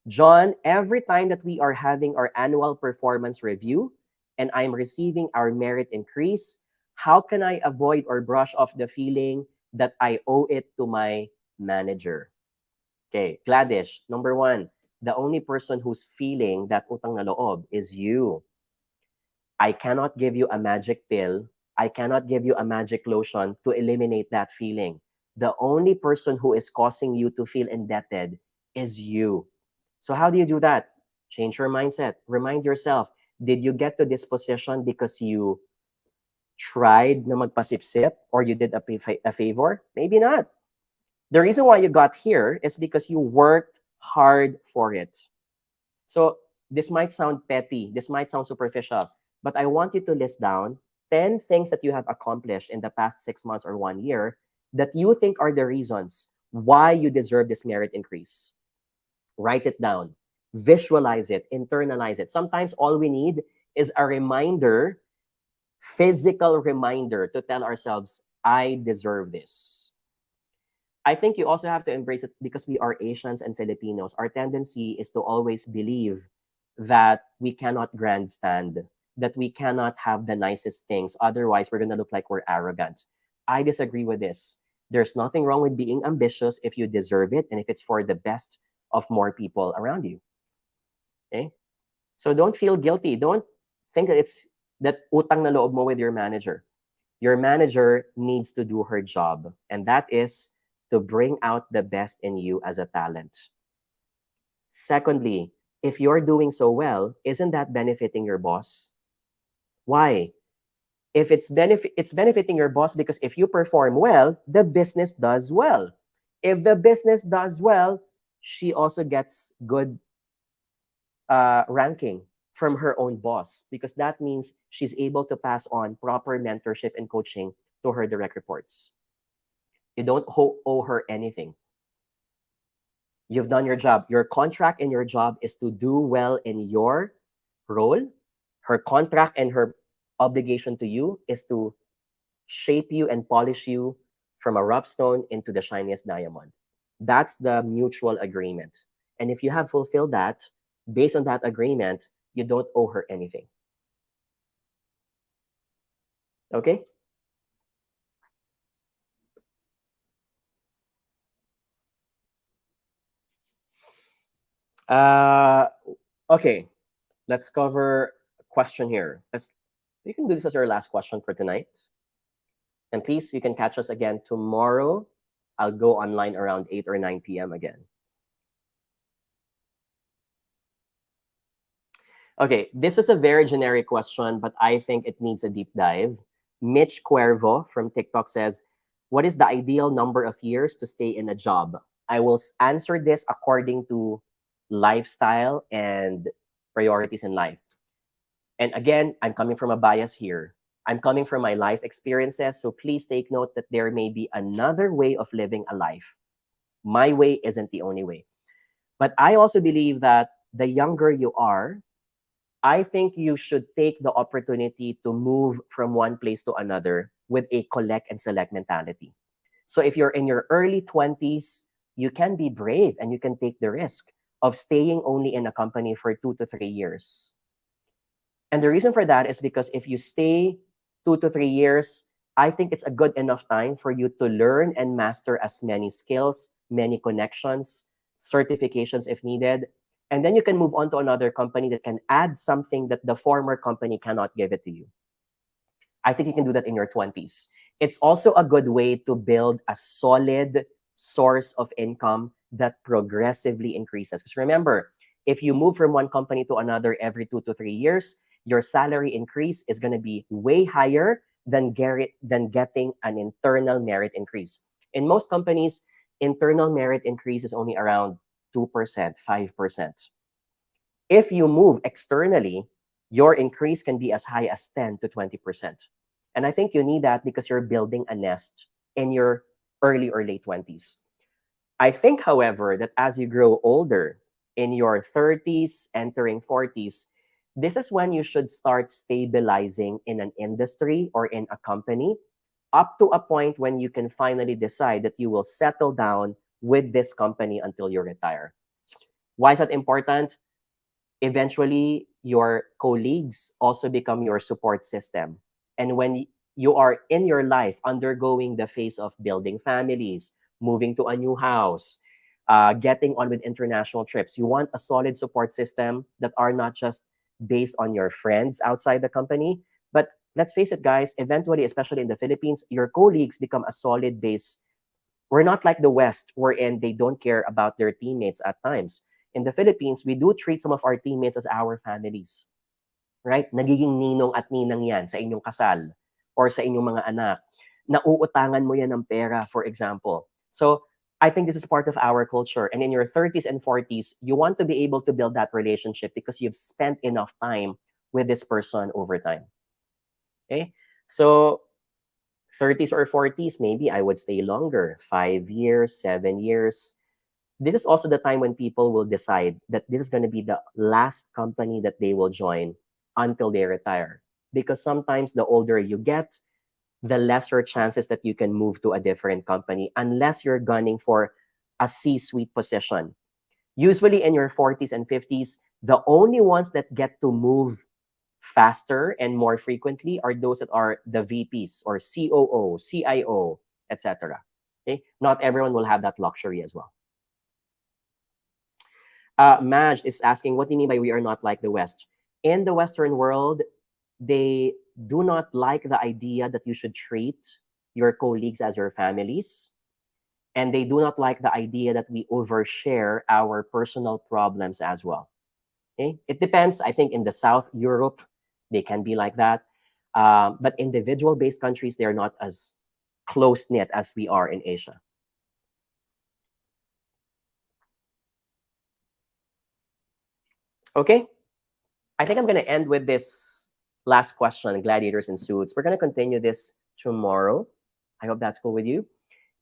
John, every time that we are having our annual performance review and I'm receiving our merit increase, how can I avoid or brush off the feeling that I owe it to my manager? Okay, Gladish, number one, the only person who's feeling that utang na loob is you. I cannot give you a magic pill. I cannot give you a magic lotion to eliminate that feeling. The only person who is causing you to feel indebted is you. So how do you do that? Change your mindset. Remind yourself, did you get to this position because you tried na magpasipsip or you did a favor? Maybe not. The reason why you got here is because you worked hard for it. So this might sound petty, this might sound superficial, but I want you to list down 10 things that you have accomplished in the past 6 months or 1 year that you think are the reasons why you deserve this merit increase. Write it down, visualize it, internalize it. Sometimes all we need is a reminder, physical reminder to tell ourselves, I deserve this. I think you also have to embrace it because we are Asians and Filipinos. Our tendency is to always believe that we cannot grandstand, that we cannot have the nicest things. Otherwise, we're going to look like we're arrogant. I disagree with this. There's nothing wrong with being ambitious if you deserve it and if it's for the best of more people around you. Okay? So don't feel guilty. Don't think that it's that utang na loob mo with your manager. Your manager needs to do her job, and that is to bring out the best in you as a talent. Secondly, if you're doing so well, isn't that benefiting your boss? Why? If it's benefiting your boss because if you perform well, the business does well. If the business does well, she also gets good ranking from her own boss because that means she's able to pass on proper mentorship and coaching to her direct reports. You don't owe her anything. You've done your job. Your contract and your job is to do well in your role. Her contract and her obligation to you is to shape you and polish you from a rough stone into the shiniest diamond. That's the mutual agreement. And if you have fulfilled that, based on that agreement, you don't owe her anything. Okay? Okay, let's cover a question here. We can do this as our last question for tonight. And please, you can catch us again tomorrow. I'll go online around 8 or 9 p.m. again. Okay, this is a very generic question, but I think it needs a deep dive. 𝗧cie𝗱𝗆 from TikTok says, what is the ideal number of years to stay in a job? I will answer this according to lifestyle and priorities in life. And again, I'm coming from a bias here. I'm coming from my life experiences, so please take note that there may be another way of living a life. My way isn't the only way. But I also believe that the younger you are, I think you should take the opportunity to move from one place to another with a collect and select mentality. So if you're in your early 20s, you can be brave and you can take the risk of staying only in a company for 2 to 3 years. And the reason for that is because if you stay 2 to 3 years, I think it's a good enough time for you to learn and master as many skills, many connections, certifications if needed. And then you can move on to another company that can add something that the former company cannot give it to you. I think you can do that in your 20s. It's also a good way to build a solid source of income that progressively increases. Because remember, if you move from one company to another every 2 to 3 years, your salary increase is going to be way higher than getting an internal merit increase. In most companies, internal merit increase is only around 2%, 5%. If you move externally, your increase can be as high as 10 to 20%. And I think you need that because you're building a nest in your early or late 20s. I think, however, that as you grow older, in your 30s, entering 40s, this is when you should start stabilizing in an industry or in a company up to a point when you can finally decide that you will settle down with this company until you retire. Why is that important? Eventually, your colleagues also become your support system. And when you are in your life undergoing the phase of building families, moving to a new house, getting on with international trips, you want a solid support system that are not just based on your friends outside the company. But let's face it, guys, eventually, especially in the Philippines, your colleagues become a solid base. We're not like the West, wherein they don't care about their teammates at times. In the Philippines, we do treat some of our teammates as our families. Right? Nagiging ninong at ninang yan sa inyong kasal or sa inyong mga anak. Nauutangan mo yan ng pera, for example. So, I think this is part of our culture. And in your 30s and 40s, you want to be able to build that relationship because you've spent enough time with this person over time. Okay? So, 30s or 40s, maybe I would stay longer, 5 years, 7 years. This is also the time when people will decide that this is going to be the last company that they will join until they retire. Because sometimes the older you get, the lesser chances that you can move to a different company unless you're gunning for a C-suite position. Usually in your 40s and 50s, the only ones that get to move faster and more frequently are those that are the VPs or COO, CIO, etc. Okay? Not everyone will have that luxury as well. Maj is asking, what do you mean by we are not like the West? In the Western world, they do not like the idea that you should treat your colleagues as your families. And they do not like the idea that we overshare our personal problems as well. Okay? It depends. I think in the South, Europe, they can be like that. But individual-based countries, they're not as close-knit as we are in Asia. Okay, I think I'm going to end with this last question, gladiators in suits. We're going to continue this tomorrow. I hope that's cool with you.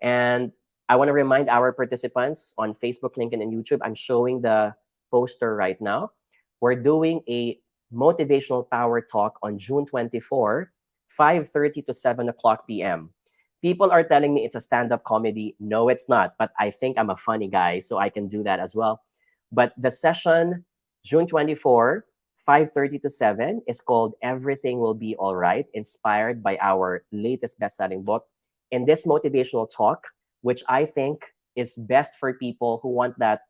And I want to remind our participants on Facebook, LinkedIn, and YouTube, I'm showing the poster right now. We're doing a motivational power talk on June 24, 5:30 to 7 o'clock p.m. People are telling me it's a stand-up comedy. No, it's not. But I think I'm a funny guy, so I can do that as well. But the session, June 24, 5:30 to 7, is called Everything Will Be All Right, inspired by our latest best-selling book. In this motivational talk, which I think is best for people who want that,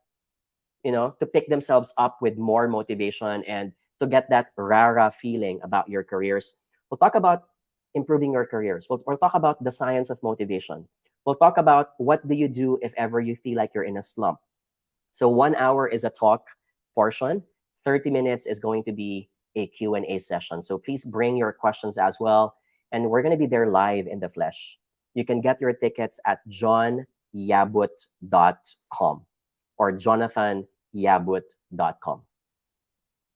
to pick themselves up with more motivation and to get that rara feeling about your careers. We'll talk about improving your careers. We'll talk about the science of motivation. We'll talk about what do you do if ever you feel like you're in a slump. So 1 hour is a talk portion. 30 minutes is going to be a Q&A session. So please bring your questions as well. And we're going to be there live in the flesh. You can get your tickets at johnyabutt.com or jonathanyabutt.com.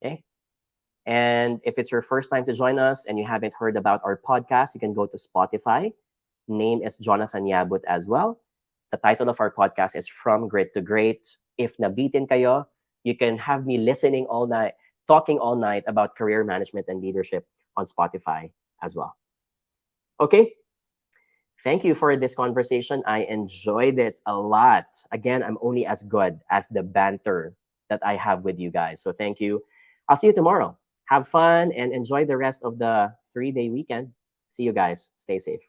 Okay? And if it's your first time to join us and you haven't heard about our podcast, you can go to Spotify. Name is Jonathan Yabutt as well. The title of our podcast is From Grit to Great. If nabitin kayo, you can have me listening all night, talking all night about career management and leadership on Spotify as well. Okay? Thank you for this conversation. I enjoyed it a lot. Again, I'm only as good as the banter that I have with you guys. So thank you. I'll see you tomorrow. Have fun and enjoy the rest of the 3-day weekend. See you guys. Stay safe.